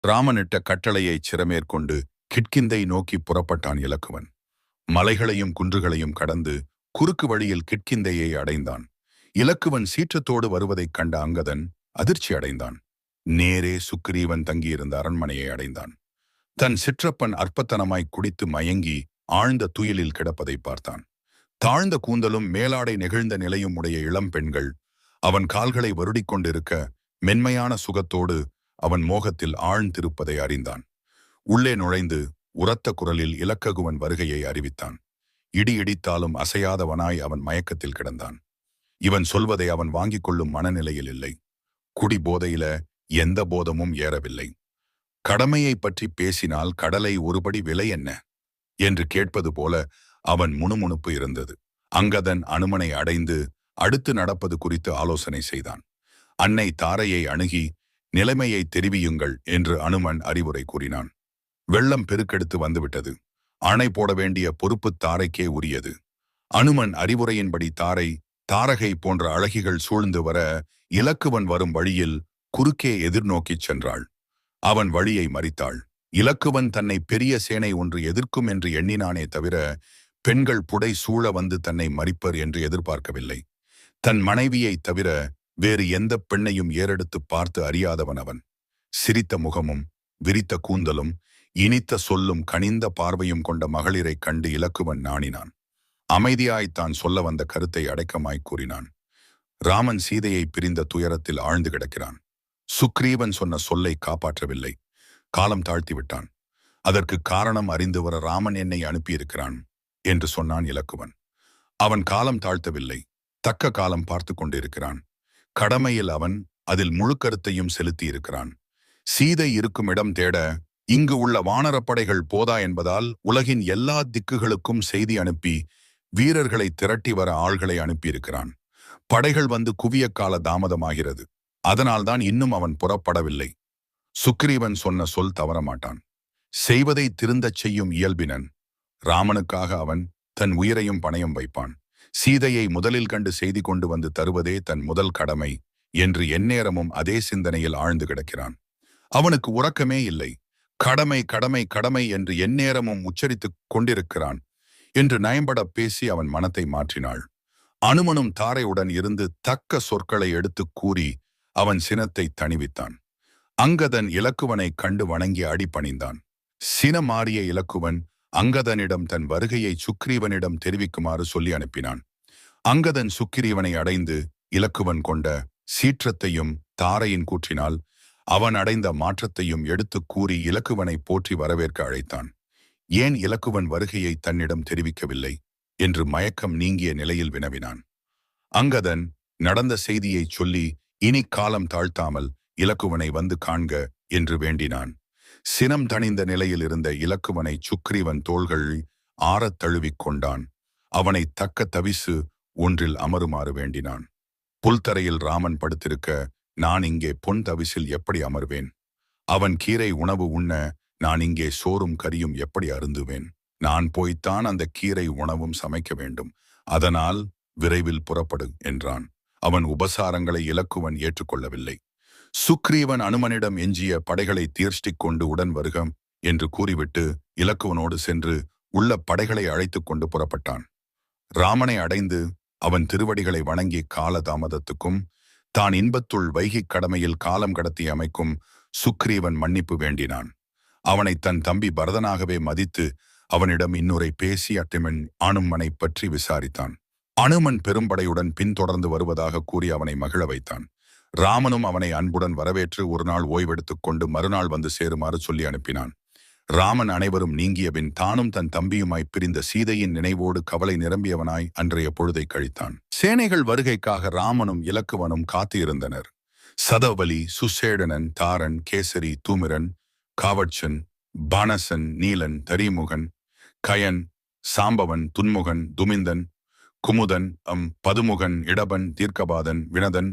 ராமனிட்ட கட்டளையைச் சிரமேற்கொண்டு கிட்கிந்தை நோக்கி புறப்பட்டான் இலக்குவன். மலைகளையும் குன்றுகளையும் கடந்து குறுக்கு வழியில் கிட்கிந்தையை அடைந்தான். இலக்குவன் சீற்றத்தோடு வருவதைக் கண்ட அங்கதன் அதிர்ச்சி அடைந்தான். நேரே சுக்கிரீவன் தங்கியிருந்த அரண்மனையை அடைந்தான். தன் சிற்றப்பன் அற்பத்தனமாய் குடித்து மயங்கி ஆழ்ந்த துயிலில் கிடப்பதை பார்த்தான். தாழ்ந்த கூந்தலும் மேலாடை நெகிழ்ந்த நிலையும் உடைய இளம் பெண்கள் அவன் கால்களை வருடிக் கொண்டிருக்க மென்மையான சுகத்தோடு அவன் மோகத்தில் ஆழ்ந்திருப்பதை அறிந்தான். உள்ளே நுழைந்து உரத்த குரலில் இலக்ககுவன் வருகையை அறிவித்தான். இடி இடித்தாலும் அசையாதவனாய் அவன் மயக்கத்தில் கிடந்தான். இவன் சொல்வதை அவன் வாங்கிக் கொள்ளும் மனநிலையில் இல்லை. குடி போதையில எந்த போதமும் ஏறவில்லை. கடமையை பற்றி பேசினால் கடலை ஒருபடி விலை என்ன என்று கேட்பது போல அவன் முணுமுணுப்பு இருந்தது. அங்கதன் அனுமனை அடைந்து அடுத்து நடப்பது குறித்து ஆலோசனை செய்தான். அன்னை தாரையை அணுகி நிலைமையை தெரிவியுங்கள் என்று அனுமன் அறிவுரை கூறினான். வெள்ளம் பெருக்கெடுத்து வந்துவிட்டது. அணை போட வேண்டிய பொறுப்பு தாரைக்கே உரியது. அனுமன் அறிவுரையின்படி தாரகை போன்ற அழகிகள் சூழ்ந்து வர இலக்குவன் வரும் வழியில் குறுக்கே எதிர்நோக்கிச் சென்றாள். அவன் வழியை மறித்தாள். இலக்குவன் தன்னை பெரிய சேனை ஒன்று எதிர்க்கும் என்று எண்ணினானே தவிர பெண்கள் புடை சூழ வந்து தன்னை மறிப்பர் என்று எதிர்பார்க்கவில்லை. தன் மனைவியைத் தவிர வேறு எந்த பெண்ணையும் ஏறெடுத்து பார்த்து அறியாதவன் அவன். சிரித்த முகமும் விரித்த கூந்தலும் இனித்த சொல்லும் கனிந்த பார்வையும் கொண்ட மகளிரைக் கண்டு இலக்குவன் நாணினான். அமைதியாய்த்தான் சொல்ல வந்த கருத்தை அடக்கமாய் கூறினான். ராமன் சீதையை பிரிந்த துயரத்தில் ஆழ்ந்து கிடக்கிறான். சுக்ரீவன் சொன்ன சொல்லை காப்பாற்றவில்லை. காலம் தாழ்த்திவிட்டான். அதற்கு காரணம் அறிந்து வர ராமன் என்னை அனுப்பியிருக்கிறான் என்று சொன்னான் இலக்குவன். அவன் காலம் தாழ்த்தவில்லை. தக்க காலம் பார்த்து கொண்டிருக்கிறான். கடமையில் அவன் அதில் முழு கருத்தையும் செலுத்தியிருக்கிறான். சீதை இருக்கும் இடம் தேட இங்கு உள்ள வானரப்படைகள் போதா என்பதால் உலகின் எல்லா திக்குகளுக்கும் செய்தி அனுப்பி வீரர்களை திரட்டி வர ஆள்களை அனுப்பியிருக்கிறான். படைகள் வந்து குவிய கால தாமதமாகிறது. அதனால்தான் இன்னும் அவன் புறப்படவில்லை. சுக்ரீவன் சொன்ன சொல் தவறமாட்டான். செய்வதை திருந்தச் செய்யும் இயல்பினன். ராமனுக்காக அவன் தன் உயிரையும் பணயம் வைப்பான். சீதையை முதலில் கண்டு செய்தி கொண்டு வந்து தருவதே தன் முதல் கடமை என்று எந்நேரமும் அதே சிந்தனையில் ஆழ்ந்து கிடக்கிறான். அவனுக்கு உறக்கமே இல்லை. கடமை கடமை கடமை என்று எந்நேரமும் உச்சரித்துக் கொண்டிருக்கிறான் என்று நயம்பட பேசி அவன் மனத்தை மாற்றினாள். அனுமனும் தாரையுடன் இருந்து தக்க சொற்களை எடுத்துக் கூறி அவன் சினத்தை தணிவித்தான். அங்கதன் இலக்குவனைக் கண்டு வணங்கி அடிபணிந்தான். சினமாறிய இலக்குவன் அங்கதனிடம் தன் வருகையை சுக்ரீவனிடம் தெரிவிக்குமாறு சொல்லி அனுப்பினான். அங்கதன் சுக்கிரீவனை அடைந்து இலக்குவன் கொண்ட சீற்றத்தையும் தாரையின் கூற்றினால் அவன் அடைந்த மாற்றத்தையும் எடுத்துக் கூறி இலக்குவனை போற்றி வரவேற்க அழைத்தான். ஏன் இலக்குவன் வருகையை தன்னிடம் தெரிவிக்கவில்லை என்று மயக்கம் நீங்கிய நிலையில் வினவினான். அங்கதன் நடந்த செய்தியைச் சொல்லி இனி காலம் தாழ்த்தாமல் இலக்குவனை வந்து காண்க என்று வேண்டினான். சினம் தணிந்த நிலையில் இருந்த இலக்குவனை சுக்ரீவன் தோள்கள் ஆறத் தழுவிக் கொண்டான். அவனை தக்க தவிசு ஒன்றில் அமருமாறு வேண்டினான். புல்தரையில் ராமன் படுத்திருக்க நான் இங்கே பொன் தவிசில் எப்படி அமர்வேன்? அவன் கீரை உணவு உண்ண நான் இங்கே சோறும் கரியும் எப்படி அருந்துவேன்? நான் போய்த்தான் அந்த கீரை உணவும் சமைக்க வேண்டும். அதனால் விரைவில் புறப்படு என்றான். அவன் உபசாரங்களை இலக்குவன் ஏற்றுக்கொள்ளவில்லை. சுக்ரீவன் அனுமனிடம் எஞ்சிய படைகளை தீர்ஷ்டிக் கொண்டு உடன் வருகம் என்று கூறிவிட்டு இலக்குவனோடு சென்று உள்ள படைகளை அழைத்துக் கொண்டு புறப்பட்டான். ராமனை அடைந்து அவன் திருவடிகளை வணங்கி கால தாமதத்துக்கும் தான் இன்பத்துள் வைகிக் கடமையில் காலம் கடத்தி அமைக்கும் சுக்ரீவன் மன்னிப்பு வேண்டினான். அவனை தன் தம்பி பரதனாகவே மதித்து அவனிடம் இன்னுரை பேசி அட்டிமன் அனுமனை பற்றி விசாரித்தான். அனுமன் பெரும்படையுடன் பின்தொடர்ந்து வருவதாக கூறி அவனை மகிழ வைத்தான். ராமனும் அவனை அன்புடன் வரவேற்று ஒரு நாள் ஓய்வெடுத்துக் கொண்டு மறுநாள் வந்து சேருமாறு சொல்லி அனுப்பினான். ராமன் அனைவரும் நீங்கியபின் தானும் தன் தம்பியுமாய் பிரிந்த சீதையின் நினைவோடு கவலை நிரம்பியவனாய் அன்றைய பொழுதை கழித்தான். சேனைகள் வருகைக்காக ராமனும் இலக்குவனும் காத்து இருந்தனர். சதவலி, சுசேடனன், தாரன், கேசரி, தூமிரன், காவட்சன், பானசன், நீலன், தரிமுகன், கயன், சாம்பவன், துன்முகன், துமிந்தன், குமுதன், பதுமுகன், இடபன், தீர்க்கபாதன், வினதன்,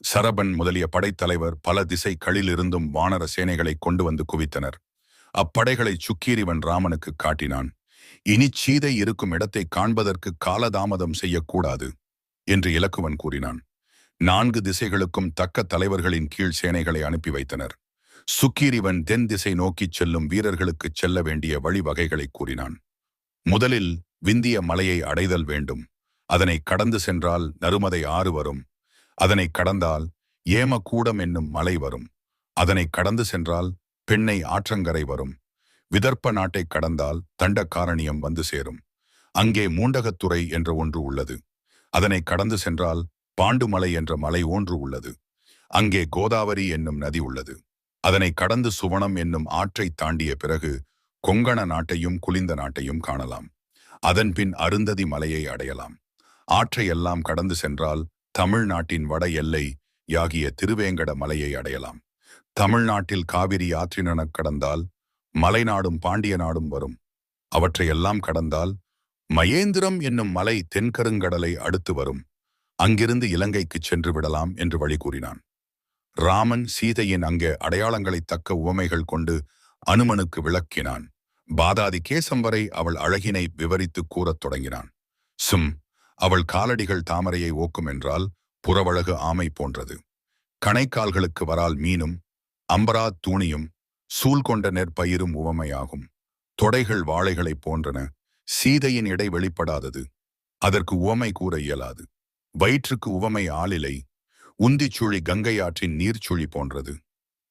சரபன் முதலிய படைத்தலைவர் பல திசைகளிலிருந்தும் வானர சேனைகளை கொண்டு வந்து குவித்தனர். அப்படைகளை சுக்கீரிவன் ராமனுக்கு காட்டினான். இனி சீதை இருக்கும் இடத்தை காண்பதற்கு காலதாமதம் செய்யக்கூடாது என்று இலக்குவன் கூறினான். 4 திசைகளுக்கும் தக்க தலைவர்களின் கீழ் சேனைகளை அனுப்பி வைத்தனர். சுக்கிரீவன் தென் திசை நோக்கிச் செல்லும் வீரர்களுக்குச் செல்ல வேண்டிய வழிவகைகளை கூறினான். முதலில் விந்திய மலையை அடைதல் வேண்டும். அதனை கடந்து சென்றால் நருமதை ஆறு வரும். அதனை கடந்தால் ஏமகூடம் என்னும் மலை வரும். அதனை கடந்து சென்றால் பெண்ணை ஆற்றங்கரை வரும். விதர்ப்ப நாட்டை கடந்தால் தண்டகாரணியம் வந்து சேரும். அங்கே மூண்டகத்துறை என்ற ஒன்று உள்ளது. அதனை கடந்து சென்றால் பாண்டுமலை என்ற மலை ஒன்று உள்ளது. அங்கே கோதாவரி என்னும் நதி உள்ளது. அதனை கடந்து சுவனம் என்னும் ஆற்றை தாண்டிய பிறகு கொங்கண நாட்டையும் குலிந்த நாட்டையும் காணலாம். அதன்பின் அருந்ததி மலையை அடையலாம். ஆற்றை எல்லாம் கடந்து சென்றால் தமிழ்நாட்டின் வட எல்லை யாகிய திருவேங்கட மலையை அடையலாம். தமிழ்நாட்டில் காவிரி ஆற்றினக் கடந்தால் மலைநாடும் பாண்டிய நாடும் வரும். அவற்றையெல்லாம் கடந்தால் மயேந்திரம் என்னும் மலை தென்கருங்கடலை அடுத்து வரும். அங்கிருந்து இலங்கைக்குச் சென்று விடலாம் என்று வழி கூறினான். ராமன் சீதையின் அங்கே அடையாளங்களைத் தக்க உவமைகள் கொண்டு அனுமனுக்கு விளக்கினான். பாதாதி கேசம் வரை அவள் அழகினை விவரித்து கூறத் தொடங்கினான். அவள் காலடிகள் தாமரையை ஓக்கும் என்றால் புறவழகு ஆமை போன்றது. கணைக்கால்களுக்கு வரால் மீனும் அம்பரா தூணியும் சூல் கொண்ட நெற்பயிரும் உவமையாகும். தொடைகள் வாழைகளைப் போன்றன. சீதையின் இடை வெளிப்படாதது. அதற்கு உவமை கூற இயலாது. வயிற்றுக்கு உவமை ஆளிலை. உந்திச்சுழி கங்கையாற்றின் நீர்ச்சுழி போன்றது.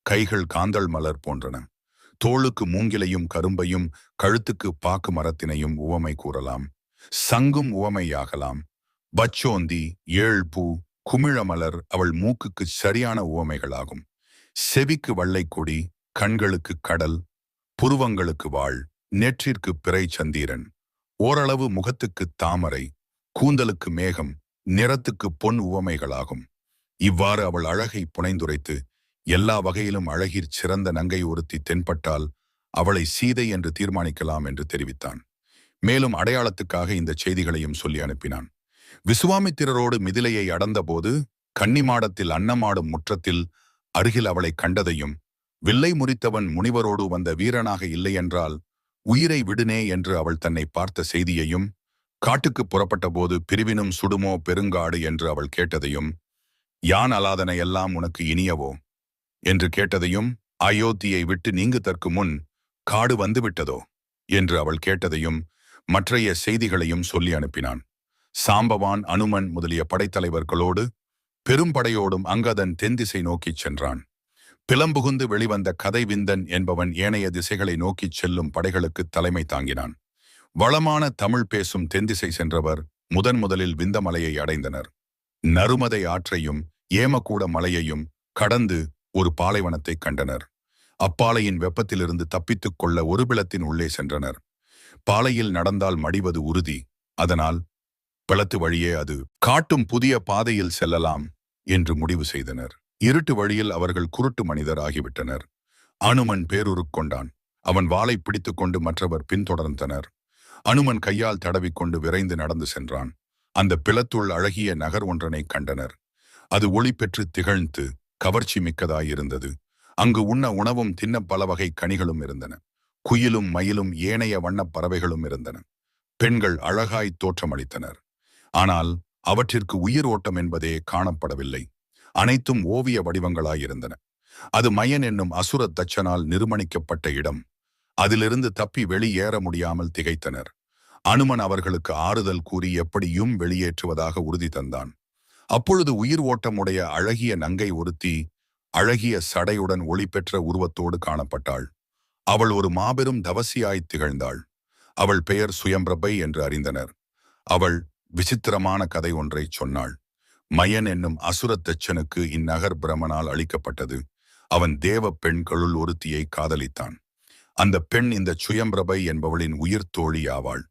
கைகள் காந்தள் மலர் போன்றன. தோளுக்கு மூங்கிலையும் கரும்பையும் கழுத்துக்கு பாக்கு மரத்தினையும் உவமை கூறலாம். சங்கும் உவமையாகலாம். பச்சோந்தி, ஏழ்பூ, குமிழமலர் அவள் மூக்குக்கு சரியான உவமைகளாகும். செவிக்கு வள்ளைக்கொடி, கண்களுக்கு கடல், புருவங்களுக்கு வாழ், நெற்றிற்கு பிறை சந்திரன், ஓரளவு முகத்துக்கு தாமரை, கூந்தலுக்கு மேகம், நிறத்துக்கு பொன் உவமைகளாகும். இவ்வாறு அவள் அழகை புனைந்துரைத்து எல்லா வகையிலும் அழகிற் சிறந்த நங்கை ஒருத்தி தென்பட்டால் அவளை சீதை என்று தீர்மானிக்கலாம் என்று தெரிவித்தான். மேலும் அடையாளத்துக்காக இந்த செய்திகளையும் சொல்லி அனுப்பினான். விசுவாமித்திரரோடு மிதிலையை அடந்தபோது கன்னிமாடத்தில் அன்னமாடும் முற்றத்தில் அருகில் அவளை கண்டதையும், வில்லை முறித்தவன் முனிவரோடு வந்த வீரனாக இல்லையென்றால் உயிரை விடுனே என்று அவள் தன்னை பார்த்த செய்தியையும், காட்டுக்கு புறப்பட்ட போது பிரிவினும் சுடுமோ பெருங்காடு என்று அவள் கேட்டதையும், யான் அலாதன எல்லாம் உனக்கு இனியவோ என்று கேட்டதையும், அயோத்தியை விட்டு நீங்குதற்கு முன் காடு வந்துவிட்டதோ என்று அவள் கேட்டதையும் மற்றைய செய்திகளையும் சொல்லி அனுப்பினான். சாம்பவான், அனுமன் முதலிய படைத்தலைவர்களோடு பெரும்படையோடும் அங்கதன் தென்திசை நோக்கிச் சென்றான். பிளம்புகுந்து வெளிவந்த கதைவிந்தன் என்பவன் ஏனைய திசைகளை நோக்கிச் செல்லும் படைகளுக்கு தலைமை தாங்கினான். வளமான தமிழ் பேசும் தென்திசை சென்றவர் முதலில் விந்தமலையை அடைந்தனர். நருமதை ஆற்றையும் ஏமகூட மலையையும் கடந்து ஒரு பாலைவனத்தை கண்டனர். அப்பாலையின் வெப்பத்திலிருந்து தப்பித்துக் கொள்ள ஒரு பிளத்தின் உள்ளே சென்றனர். பாலையில் நடந்தால் மடிவது உறுதி. அதனால் பிளத்து வழியே அது காட்டும் புதிய பாதையில் செல்லலாம் என்று முடிவு செய்தனர். இருட்டு வழியில் அவர்கள் குருட்டு மனிதர் ஆகிவிட்டனர். அனுமன் பேருருக்கொண்டான். அவன் வாளை பிடித்துக் கொண்டு மற்றவர் பின்தொடர்ந்தனர். அனுமன் கையால் தடவிக்கொண்டு விரைந்து நடந்து சென்றான். அந்த பிளத்துள் அழகிய நகர் ஒன்றனை கண்டனர். அது ஒளி பெற்று திகழ்ந்து கவர்ச்சி மிக்கதாயிருந்தது. அங்கு உண்ண உணவும் தின்ன பல வகை கனிகளும் இருந்தன. குயிலும் மயிலும் ஏனைய வண்ணப் பறவைகளும் இருந்தன. பெண்கள் அழகாய் தோற்றமளித்தனர். ஆனால் அவற்றிற்கு உயிர் ஓட்டம் என்பதே காணப்படவில்லை. அனைத்தும் ஓவிய வடிவங்களாயிருந்தன. அது மயன் என்னும் அசுர தச்சனால் நிர்மணிக்கப்பட்ட இடம். அதிலிருந்து தப்பி வெளியேற முடியாமல் திகைத்தனர். அனுமன் அவர்களுக்கு ஆறுதல் கூறி எப்படியும் வெளியேற்றுவதாக உறுதி தந்தான். அப்பொழுது உயிர் ஓட்டமுடைய அழகிய நங்கை ஒருத்தி அழகிய சடையுடன் ஒளி பெற்ற உருவத்தோடு காணப்பட்டாள். அவள் ஒரு மாபெரும் தவசியாய் திகழ்ந்தாள். அவள் பெயர் சுயம்பிரபை என்று அறிந்தனர். அவள் விசித்திரமான கதை ஒன்றை சொன்னாள். மயன் என்னும் அசுரத் தச்சனுக்கு இந்நகர் பிரமனால் அளிக்கப்பட்டது. அவன் தேவ பெண்களுள் ஒருத்தியை காதலித்தான். அந்த பெண் இந்த சுயம்பிரபை என்பவளின் உயிர் தோழி ஆவாள்.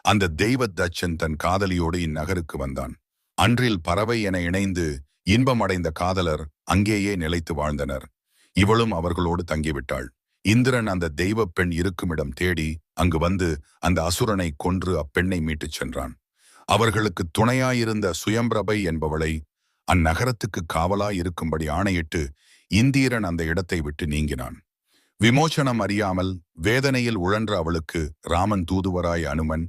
அந்த தெய்வ தச்சன் தன் காதலியோடு இந்நகருக்கு வந்தான். அன்றில் பறவை என இணைந்து இன்பமடைந்த காதலர் அங்கேயே நிலைத்து வாழ்ந்தனர். இவளும் அவர்களோடு தங்கிவிட்டாள். இந்திரன் அந்த தெய்வ பெண் இருக்குமிடம் தேடி அங்கு வந்து அந்த அசுரனை கொன்று அப்பெண்ணை மீட்டுச் சென்றான். அவர்களுக்கு துணையாயிருந்த சுயம்பிரபை என்பவளை அந்நகரத்துக்கு காவலாயிருக்கும்படி ஆணையிட்டு இந்திரன் அந்த இடத்தை விட்டு நீங்கினான். விமோசனம் அறியாமல் வேதனையில் உழன்ற அவளுக்கு ராமன் தூதுவராய் அனுமன்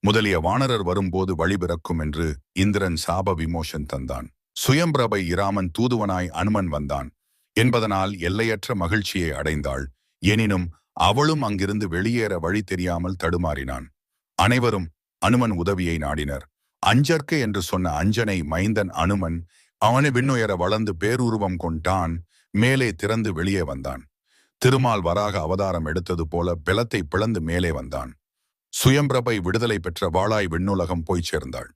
முதலிய வானரர் வரும்போது வழிபிறக்கும் என்று இந்திரன் சாப விமோசன் தந்தான். சுயம்பிரபை இராமன் தூதுவனாய் அனுமன் வந்தான். என்பதனால் எல்லையற்ற மகிழ்ச்சியை அடைந்தாள். எனினும் அவளும் அங்கிருந்து வெளியேற வழி தெரியாமல் தடுமாறினான். அனைவரும் அனுமன் உதவியை நாடினர். அஞ்சற்க என்று சொன்ன அஞ்சனை மைந்தன் அனுமன் அவனை விண்ணுயர வளர்ந்து பேருருவம் கொண்டான். மேலே திறந்து வெளியே வந்தான். திருமால் வராக அவதாரம் எடுத்தது போல பெலத்தை பிளந்து மேலே வந்தான். சுயம்பிரபை விடுதலை பெற்ற வாளாய் விண்ணுலகம் போய்ச் சேர்ந்தாள்.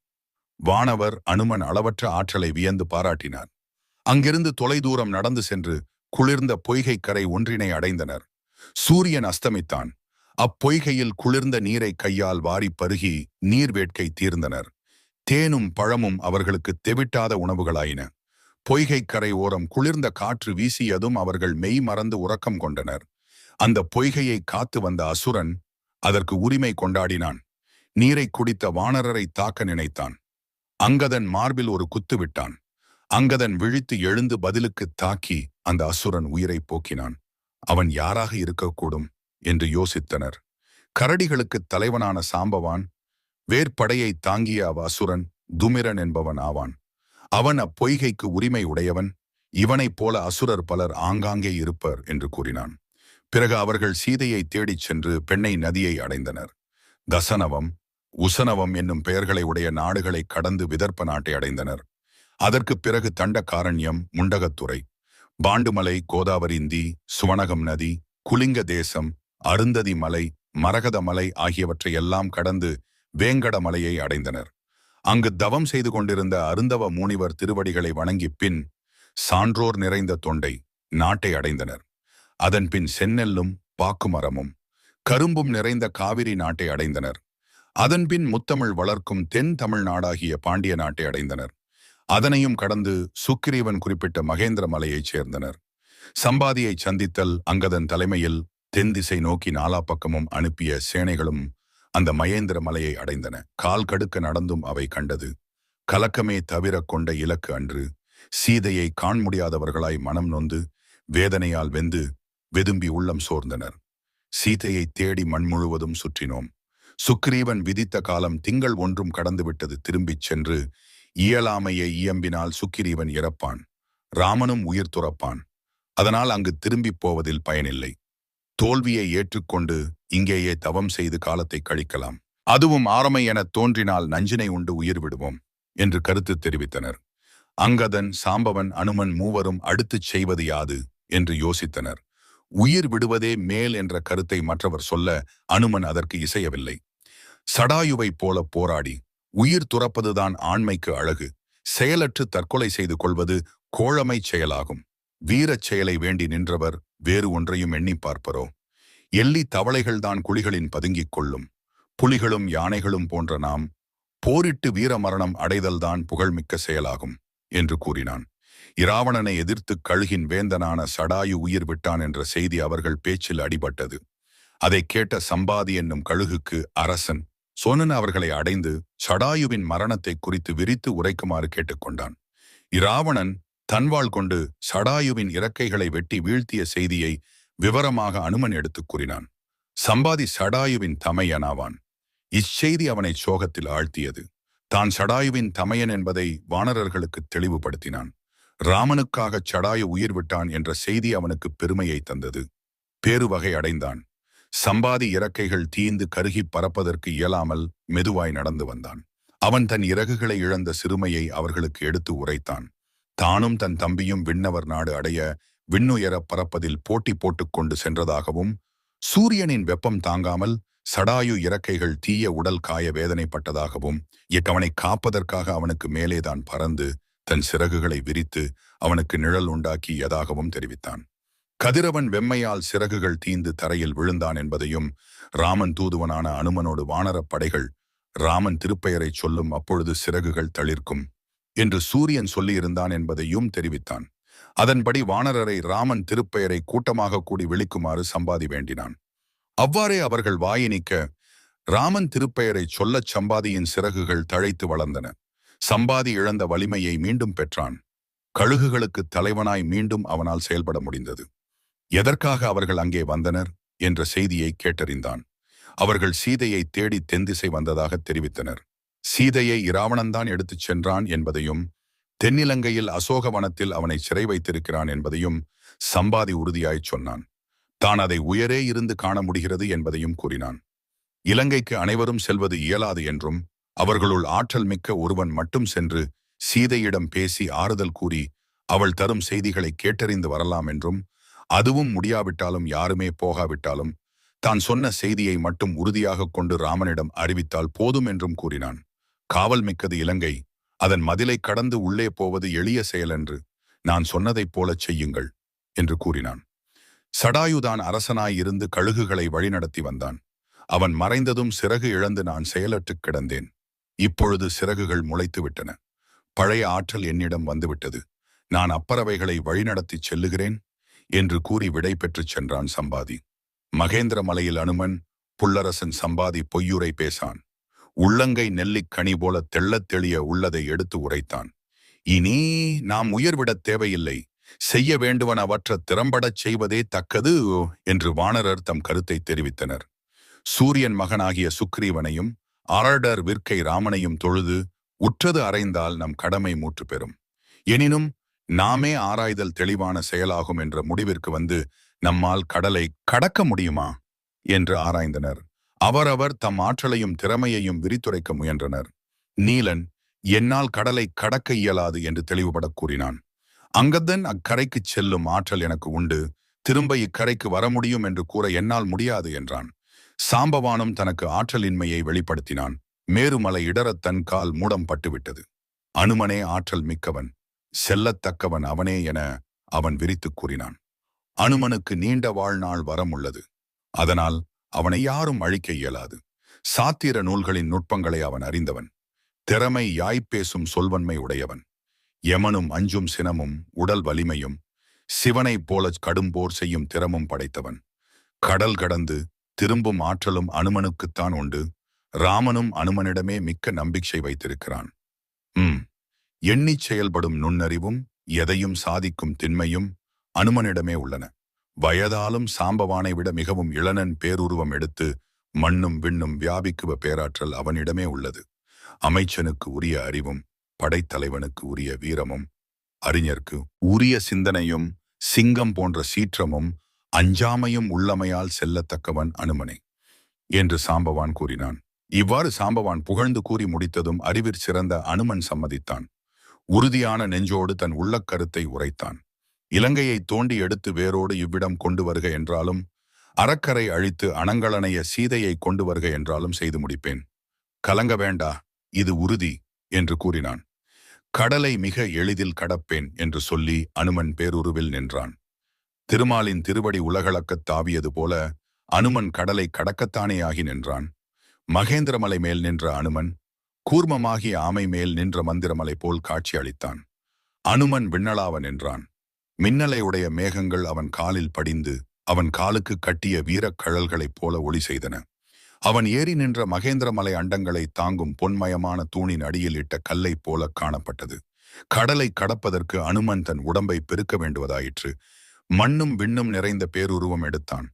வானவர் அனுமன் அளவற்ற ஆற்றலை வியந்து பாராட்டினார். அங்கிருந்து தொலைதூரம் நடந்து சென்று குளிர்ந்த பொய்கை கரை ஒன்றினை அடைந்தனர். சூரியன் அஸ்தமித்தான். அப்பொய்கையில் குளிர்ந்த நீரை கையால் வாரி பருகி நீர் வேட்கை தீர்ந்தனர். தேனும் பழமும் அவர்களுக்கு தெவிட்டாத உணவுகளாயின. பொய்கை கரை ஓரம் குளிர்ந்த காற்று வீசியதும் அவர்கள் மெய் மறந்து உறக்கம் கொண்டனர். அந்த பொய்கையை காத்து வந்த அசுரன் அதற்கு உரிமை கொண்டாடினான். நீரை குடித்த வானரரை தாக்க நினைத்தான். அங்கதன் மார்பில் ஒரு குத்து விட்டான். அங்கதன் விழித்து எழுந்து பதிலுக்கு தாக்கி அந்த அசுரன் உயிரை போக்கினான். அவன் யாராக இருக்கக்கூடும் என்று யோசித்தனர். கரடிகளுக்குத் தலைவனான சாம்பவான், வேற்படையை தாங்கிய அவ் அசுரன் துமிரன் என்பவன் ஆவான். அவன் அப்பொய்கைக்கு உரிமை உடையவன். இவனைப் போல அசுரர் பலர் ஆங்காங்கே இருப்பர் என்று கூறினான். பிறகு அவர்கள் சீதையை தேடிச் சென்று பெண்ணை நதியை அடைந்தனர். தசனவம், உசனவம் என்னும் பெயர்களை உடைய நாடுகளை கடந்து விதர்ப்ப நாட்டை அடைந்தனர். அதற்குப் பிறகு தண்டகாரண்யம், முண்டகத்துறை, பாண்டுமலை, கோதாவரிந்தி, சுவனகம் நதி, குலிங்க தேசம், அருந்ததி மலை, மரகத மலை ஆகியவற்றை எல்லாம் கடந்து வேங்கட மலையை அடைந்தனர். அங்கு தவம் செய்து கொண்டிருந்த அருந்தவ முனிவர் திருவடிகளை வணங்கி பின் சான்றோர் நிறைந்த தொண்டை நாட்டை அடைந்தனர். அதன்பின் செந்நெல்லும் பாக்குமரமும் கரும்பும் நிறைந்த காவிரி நாட்டை அடைந்தனர். அதன்பின் முத்தமிழ் வளர்க்கும் தென் தமிழ்நாடாகிய பாண்டிய நாட்டை அடைந்தனர். அதனையும் கடந்து சுக்கிரீவன் குறிப்பிட்ட மகேந்திர மலையைச் சேர்ந்தனர். சம்பாதியை சந்தித்தல் அங்கதன் தலைமையில் தென் திசை நோக்கி நாலா பக்கமும் அனுப்பிய சேனைகளும் அந்த மகேந்திர மலையை அடைந்தன. கால் கடுக்க நடந்தும் அவை கண்டது. கலக்கமே தவிர கொண்ட இலக்கு அன்று. சீதையை காண முடியாதவர்களாய் மனம் நொந்து வேதனையால் வெந்து வெதும்பி உள்ளம் சோர்ந்தனர். சீதையை தேடி மண் முழுவதும் சுற்றினோம். சுக்கிரீவன் விதித்த காலம் திங்கள் ஒன்றும் கடந்துவிட்டது. திரும்பிச் சென்று இயலாமையை இயம்பினால் சுக்கிரீவன் இறப்பான். ராமனும் உயிர் துறப்பான். அதனால் அங்கு திரும்பிப் போவதில் பயனில்லை. தோல்வியை ஏற்றுக்கொண்டு இங்கேயே தவம் செய்து காலத்தை கழிக்கலாம். அதுவும் ஆரமை எனத் தோன்றினால் நஞ்சினை உண்டு உயிர் விடுவோம் என்று கருத்து தெரிவித்தனர். அங்கதன், சாம்பவன், அனுமன் மூவரும் அடுத்துச் செய்வது யாது என்று யோசித்தனர். உயிர் விடுவதே மேல் என்ற கருத்தை மற்றவர் சொல்ல அனுமன் அதற்கு இசையவில்லை. சடாயுவைப் போல போராடி உயிர் துறப்பதுதான் ஆண்மைக்கு அழகு. செயலற்று தற்கொலை செய்து கொள்வது கோழமைச் செயலாகும். வீரச் செயலை வேண்டி நின்றவர் வேறு ஒன்றையும் எண்ணி பார்ப்பரோ? எள்ளி தவளைகள்தான் குழிகளின் பதுங்கிக் கொள்ளும். புலிகளும் யானைகளும் போன்ற நாம் போரிட்டு வீரமரணம் அடைதல்தான் புகழ்மிக்க செயலாகும் என்று கூறினான். இராவணனை எதிர்த்து கழுகின் வேந்தனான சடாயு உயிர் விட்டான் என்ற செய்தி அவர்கள் பேச்சில் அடிபட்டது. அதை கேட்ட சம்பாதி என்னும் கழுகுக்கு அரசன் சோனன் அவர்களை அடைந்து சடாயுவின் மரணத்தை குறித்து விரித்து உரைக்குமாறு கேட்டுக்கொண்டான். இராவணன் தன்வாள் கொண்டு சடாயுவின் இறக்கைகளை வெட்டி வீழ்த்திய செய்தியை விவரமாக அனுமன் எடுத்துக் கூறினான். சம்பாதி சடாயுவின் தமையனாவான். இச்செய்தி அவனை சோகத்தில் ஆழ்த்தியது. தான் சடாயுவின் தமையன் என்பதை வானரர்களுக்கு தெளிவுபடுத்தினான். ராமனுக்காகச் சடாயு உயிர் விட்டான் என்ற செய்தி அவனுக்கு பெருமையை தந்தது. பேருவகை அடைந்தான். சம்பாதி இறக்கைகள் தீந்து கருகி பறப்பதற்கு இயலாமல் மெதுவாய் நடந்து வந்தான். அவன் தன் இறகுகளை இழந்த சிறுமையை அவர்களுக்கு எடுத்து உரைத்தான். தானும் தன் தம்பியும் விண்ணவர் நாடு அடைய விண்ணுயர பறப்பதில் போட்டி போட்டுக்கொண்டு சென்றதாகவும், சூரியனின் வெப்பம் தாங்காமல் சடாயு இறக்கைகள் தீய உடல் காய வேதனைப்பட்டதாகவும், அவனை காப்பதற்காக அவனுக்கு மேலேதான் பறந்து தன் சிறகுகளை விரித்து அவனுக்கு நிழல் உண்டாக்கியதாகவும் தெரிவித்தான். கதிரவன் வெம்மையால் சிறகுகள் தீந்து தரையில் விழுந்தான் என்பதையும், ராமன் தூதுவனான அனுமனோடு வானரப் படைகள் ராமன் திருப்பெயரைச் சொல்லும் அப்பொழுது சிறகுகள் தளிர்க்கும் என்று சூரியன் சொல்லியிருந்தான் என்பதையும் தெரிவித்தான். அதன்படி வானரரை ராமன் திருப்பெயரை கூட்டமாக கூடி விழிக்குமாறு சம்பாதி வேண்டினான். அவ்வாறே அவர்கள் வாயினிக்க ராமன் திருப்பெயரை சொல்லச் சம்பாதியின் சிறகுகள் தழைத்து வளர்ந்தன. சம்பாதி இழந்த வலிமையை மீண்டும் பெற்றான். கழுகுகளுக்கு தலைவனாய் மீண்டும் அவனால் செயல்பட முடிந்தது. எதற்காக அவர்கள் அங்கே வந்தனர் என்ற செய்தியை கேட்டறிந்தான். அவர்கள் சீதையை தேடி தென்திசை வந்ததாக தெரிவித்தனர். சீதையை இராவணன்தான் எடுத்துச் சென்றான் என்பதையும், தென்னிலங்கையில் அசோகவனத்தில் அவனை சிறை வைத்திருக்கிறான் என்பதையும், சம்பாதி உறுதியாய்ச் சொன்னான். தான் அதை உயரே இருந்து காண முடிகிறது என்பதையும் கூறினான். இலங்கைக்கு அனைவரும் செல்வது இயலாது என்றும், அவர்களுள் ஆற்றல் மிக்க ஒருவன் மட்டும் சென்று சீதையிடம் பேசி ஆறுதல் கூறி அவள் தரும் செய்திகளை கேட்டறிந்து வரலாம் என்றும், அதுவும் முடியாவிட்டாலும் யாருமே போகாவிட்டாலும் தான் சொன்ன செய்தியை மட்டும் உறுதியாக கொண்டு ராமனிடம் அறிவித்தால் போதும் என்றும் கூறினான். காவல் மிக்கது இலங்கை, அதன் மதிலை கடந்து உள்ளே போவது எளிய செயலென்று நான் சொன்னதைப் போலச் செய்யுங்கள் என்று கூறினான். சடாயுதான் அரசனாய் இருந்து கழுகுகளை வழிநடத்தி வந்தான். அவன் மறைந்ததும் சிறகு இழந்து நான் செயலற்றுக் கிடந்தேன். இப்பொழுது சிறகுகள் முளைத்து விட்டன. பழைய ஆற்றல் என்னிடம் வந்துவிட்டது. நான் அப்பறவைகளை வழிநடத்திச் செல்லுகிறேன் என்று கூறி விடை பெற்றுச் சென்றான் சம்பாதி. மகேந்திர மலையில் அனுமன், புல்லரசன் சம்பாதி பொய்யுரை பேசான். உள்ளங்கை நெல்லிக் கனி போல தெள்ளத் தெளிய உள்ளதை எடுத்து உரைத்தான். இனி நாம் உயர்விடத் தேவையில்லை, செய்ய வேண்டுவன அவற்ற திறம்படச் செய்வதே தக்கது என்று வானரர் தம் கருத்தை தெரிவித்தனர். சூரியன் மகனாகிய சுக்ரீவனையும் அரடர் விற்கை ராமனையும் தொழுது உற்றது அறைந்தால் நம் கடமை மூற்று பெறும். எனினும் நாமே ஆராய்தல் தெளிவான செயலாகும் என்ற முடிவிற்கு வந்து நம்மால் கடலை கடக்க முடியுமா என்று ஆராய்ந்தனர். அவரவர் தம் ஆற்றலையும் திறமையையும் விரித்துரைக்க முயன்றனர். நீலன், என்னால் கடலை கடக்க இயலாது என்று தெளிவுபடக் கூறினான். அங்கதன், அக்கரைக்குச் செல்லும் ஆற்றல் எனக்கு உண்டு, திரும்ப இக்கரைக்கு வர முடியும் என்று கூற என்னால் முடியாது என்றான். சாம்பவானும் தனக்கு ஆற்றலின்மையை வெளிப்படுத்தினான். மேருமலை இடறத் தன் கால் மூடம் பட்டுவிட்டது. அனுமனே ஆற்றல் மிக்கவன், செல்லத்தக்கவன் அவனே என அவன் விரித்துக் கூறினான். அனுமனுக்கு நீண்ட வாழ்நாள் வரம் உள்ளது. அதனால் அவனை யாரும் அழிக்க இயலாது. சாத்திர நூல்களின் நுட்பங்களை அவன் அறிந்தவன். திறமை யாய்ப்பேசும் சொல்வன்மை உடையவன். யமனும் அஞ்சும் சினமும் உடல் வலிமையும் சிவனைப் போல கடும்போர் செய்யும் திறமும் படைத்தவன். கடல் கடந்து திரும்பும் ஆற்றலும் அனுமனுக்குத்தான் உண்டு. ராமனும் அனுமனிடமே மிக்க நம்பிக்கை வைத்திருக்கிறான். எண்ணிச் செயல்படும் நுண்ணறிவும் எதையும் சாதிக்கும் திண்மையும் அனுமனிடமே உள்ளன. வயதாலும் சாம்பவானை விட மிகவும் இளனன் பேருருவம் எடுத்து மண்ணும் விண்ணும் வியாபிக்குவ பேராற்றல் அவனிடமே உள்ளது. அமைச்சனுக்கு உரிய அறிவும், படைத்தலைவனுக்கு உரிய வீரமும், அறிஞர்க்கு உரிய சிந்தனையும், சிங்கம் போன்ற சீற்றமும் அஞ்சாமையும் உள்ளமையால் செல்லத்தக்கவன் அனுமனே என்று சாம்பவான் கூறினான். இவ்வாறு சாம்பவான் புகழ்ந்து கூறி முடித்ததும் அறிவிற் சிறந்த அனுமன் சம்மதித்தான். உறுதியான நெஞ்சோடு தன் உள்ளக்கருத்தை உரைத்தான். இலங்கையை தோண்டி எடுத்து வேரோடு இவ்விடம் கொண்டு வருக என்றாலும், அறக்கரை அழித்து அணங்களனைய சீதையை கொண்டு வருக என்றாலும் செய்து முடிப்பேன். கலங்க வேண்டா, இது உறுதி என்று கூறினான். கடலை மிக எளிதில் கடப்பேன் என்று சொல்லி அனுமன் பேருருவில் நின்றான். திருமாலின் திருவடி உலகளக்கத் தாவியது போல அனுமன் கடலை கடக்கத்தானே ஆகி நின்றான். மகேந்திரமலை மேல் நின்ற அனுமன் கூர்மமாகிய ஆமை மேல் நின்ற மந்திரமலை போல் காட்சி அளித்தான். அனுமன் விண்ணளாவ நின்றான். மின்னலை உடைய மேகங்கள் அவன் காலில் படிந்து அவன் காலுக்கு கட்டிய வீரக் கழல்களைப் போல ஒளி செய்தன. அவன் ஏறி நின்ற மகேந்திரமலை அண்டங்களை தாங்கும் பொன்மயமான தூணின் அடியில் இட்ட கல்லை போல காணப்பட்டது. கடலை கடப்பதற்கு அனுமன் தன் உடம்பை பெருக்க வேண்டுவதாயிற்று. மண்ணும் விண்ணும் நிறைந்த பேருருவம் எடுத்தான்.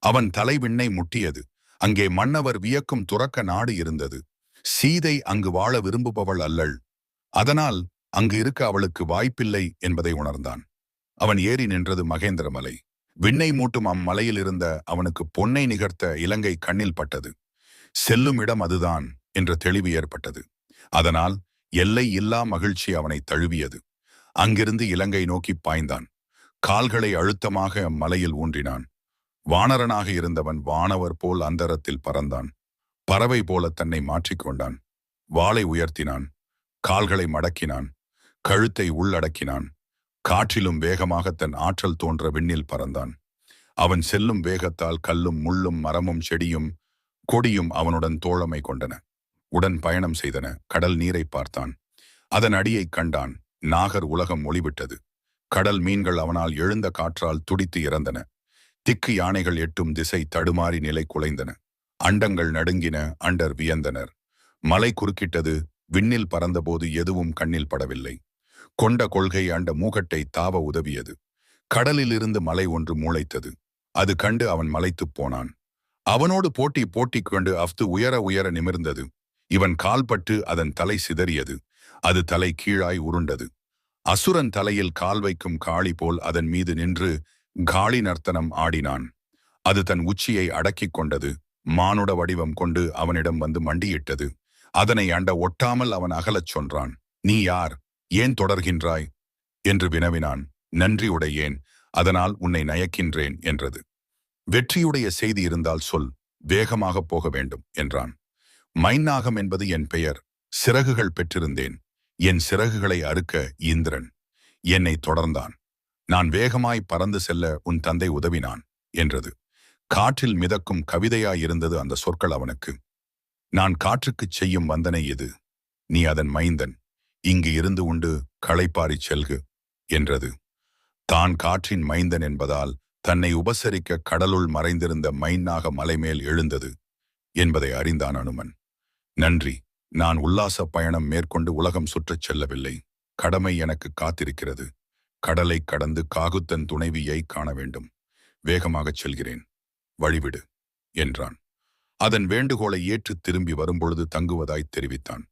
அவன் தலை விண்ணை முட்டியது. அங்கே மன்னவர் வியக்கும் துறக்க நாடு இருந்தது. சீதை அங்கு வாழ விரும்புபவள் அல்லள். அதனால் அங்கு இருக்க அவளுக்கு வாய்ப்பில்லை என்பதை உணர்ந்தான். அவன் ஏறி நின்றது மகேந்திரமலை. விண்ணை மூட்டும் அம்மலையில் இருந்த அவனுக்கு பொன்னை நிகர்த்த இலங்கை கண்ணில் பட்டது. செல்லும் இடம் அதுதான் என்ற தெளிவு ஏற்பட்டது. அதனால் எல்லை இல்லா மகிழ்ச்சி அவனை தழுவியது. அங்கிருந்து இலங்கை நோக்கி பாய்ந்தான். கால்களை அழுத்தமாக அம்மலையில் ஊன்றினான். வானரனாக இருந்தவன் வானவர் போல் அந்தரத்தில் பறந்தான். பறவை போல தன்னை மாற்றிக்கொண்டான். வாளை உயர்த்தினான். கால்களை மடக்கினான். கழுத்தை உள்ளடக்கினான். காற்றிலும் வேகமாக தன் ஆற்றல் தோன்ற விண்ணில் பறந்தான். அவன் செல்லும் வேகத்தால் கல்லும் முள்ளும் மரமும் செடியும் கொடியும் அவனுடன் தோழமை கொண்டன. உடன் பயணம் செய்தன. கடல் நீரை பார்த்தான். அதன் அடியைக் கண்டான். நாகர் உலகம் ஒளிவிட்டது. கடல் மீன்கள் அவனால் எழுந்த காற்றால் துடித்து இறந்தன. திக்கு யானைகள் எட்டும் திசை தடுமாறி நிலை குலைந்தன. அண்டங்கள் நடுங்கின. அண்டர் வியந்தனர். மலை குறுக்கிட்டது. விண்ணில் பறந்தபோது எதுவும் கண்ணில் படவில்லை. கொண்ட கொள்கை அண்ட மூகட்டை தாவ உதவியது. கடலில் இருந்து மலை ஒன்று மூளைத்தது. அது கண்டு அவன் மலைத்துப் போனான். அவனோடு போட்டி கொண்டு அஃது உயர உயர நிமிர்ந்தது. இவன் கால்பட்டு அதன் தலை சிதறியது. அது தலை கீழாய் உருண்டது. அசுரன் தலையில் கால் வைக்கும் காளி போல் அதன் மீது நின்று காளி நர்த்தனம் ஆடினான். அது தன் உச்சியை அடக்கிக் கொண்டது. மானுட வடிவம் கொண்டு அவனிடம் வந்து மண்டியிட்டது. அதனை அண்ட ஒட்டாமல் அவன் அகலச் சொன்னான். நீ யார்? ஏன் தொடர்கின்றாய் என்று வினவினான். நன்றி உடையேன், அதனால் உன்னை நயக்கின்றேன் என்றது. வெற்றியுடைய செய்தி இருந்தால் சொல், வேகமாக போக வேண்டும் என்றான். மைநாகம் என்பது என் பெயர். சிறகுகள் பெற்றிருந்தேன். என் சிறகுகளை அறுக்க இந்திரன் என்னை தொடர்ந்தான். நான் வேகமாய் பறந்து செல்ல உன் தந்தை உதவினான் என்றது. காற்றில் மிதக்கும் கவிதையாயிருந்தது அந்த சொற்கள் அவனுக்கு. நான் காற்றுக்குச் செய்யும் வந்தனை இது. நீ அதன் மைந்தன். இங்கு இருந்து உண்டு களைப்பாரிச் செல்கு என்றது. தான் காற்றின் மைந்தன் என்பதால் தன்னை உபசரிக்க கடலுள் மறைந்திருந்த மைனாக மலைமேல் எழுந்தது என்பதை அறிந்தான் அனுமன். நன்றி, நான் உல்லாச பயணம் மேற்கொண்டு உலகம் சுற்றச் செல்லவில்லை. கடமை எனக்கு காத்திருக்கிறது. கடலை கடந்து காகுத்தன் துணைவியை காண வேண்டும். வேகமாகச் செல்கிறேன், வழிவிடு என்றான். அதன் வேண்டுகோளை ஏற்று திரும்பி வரும்பொழுது தங்குவதாய் தெரிவித்தான்.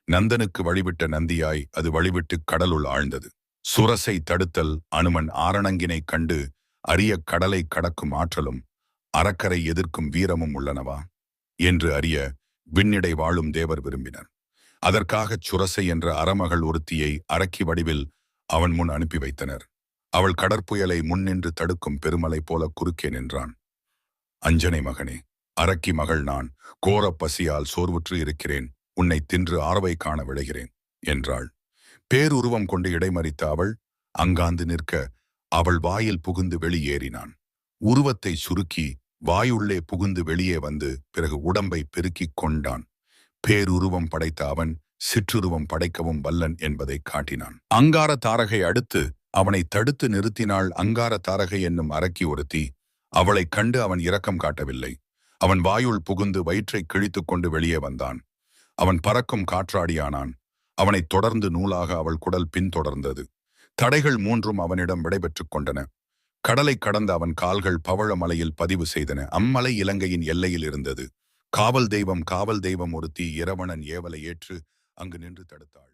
நந்தனுக்கு வழிவிட்ட நந்தியாய் அது வழிவிட்டு கடலுள் ஆழ்ந்தது. சுரசை தடுத்தல் அனுமன் ஆரணங்கினை கண்டு அரிய கடலை கடக்கும் ஆற்றலும் அறக்கரை எதிர்க்கும் வீரமும் உள்ளனவா என்று அறிய விண்ணிடை வாழும் தேவர் விரும்பினர். அதற்காகச் சுரசை என்ற அறமகள் ஒருத்தியை அரக்கி வடிவில் அவன் முன் அனுப்பி வைத்தனர். அவள் கடற்புயலை முன்னின்று தடுக்கும் பெருமலை போல குறுக்கே நின்றான். அஞ்சனை மகனே, அரக்கி மகள் நான். கோரப் பசியால் சோர்வுற்று இருக்கிறேன். உன்னை தின்று ஆர்வை காண விளைகிறேன் என்றாள். பேருருவம் கொண்டு இடைமறித்த அவள் அங்காந்து நிற்க அவள் வாயில் புகுந்து வெளியேறினான். உருவத்தை சுருக்கி வாயுள்ளே புகுந்து வெளியே வந்து பிறகு உடம்பை பெருக்கிக் கொண்டான். பேருருவம் படைத்த அவன் சிற்றுருவம் படைக்கவும் வல்லன் என்பதை காட்டினான். அங்கார தாரகை அடுத்து அவனை தடுத்து நிறுத்தினாள். அங்கார தாரகை என்னும் அரக்கி ஒருத்தி. அவளைக் கண்டு அவன் இரக்கம் காட்டவில்லை. அவன் வாயுள் புகுந்து வயிற்றை கிழித்துக் கொண்டு வெளியே வந்தான். அவன் பறக்கும் காற்றாடியானான். அவனைத் தொடர்ந்து நூலாக அவள் குடல் பின்தொடர்ந்தது. தடைகள் மூன்றும் அவனிடம் விடைபெற்றுக் கொண்டன. கடலை கடந்த அவன் கால்கள் பவழமலையில் பதிவு செய்தன. அம்மலை இலங்கையின் எல்லையில் இருந்தது. காவல் தெய்வம் ஒருத்தி இரவணன் ஏவலை ஏற்று அங்கு நின்று தடுத்தாள்.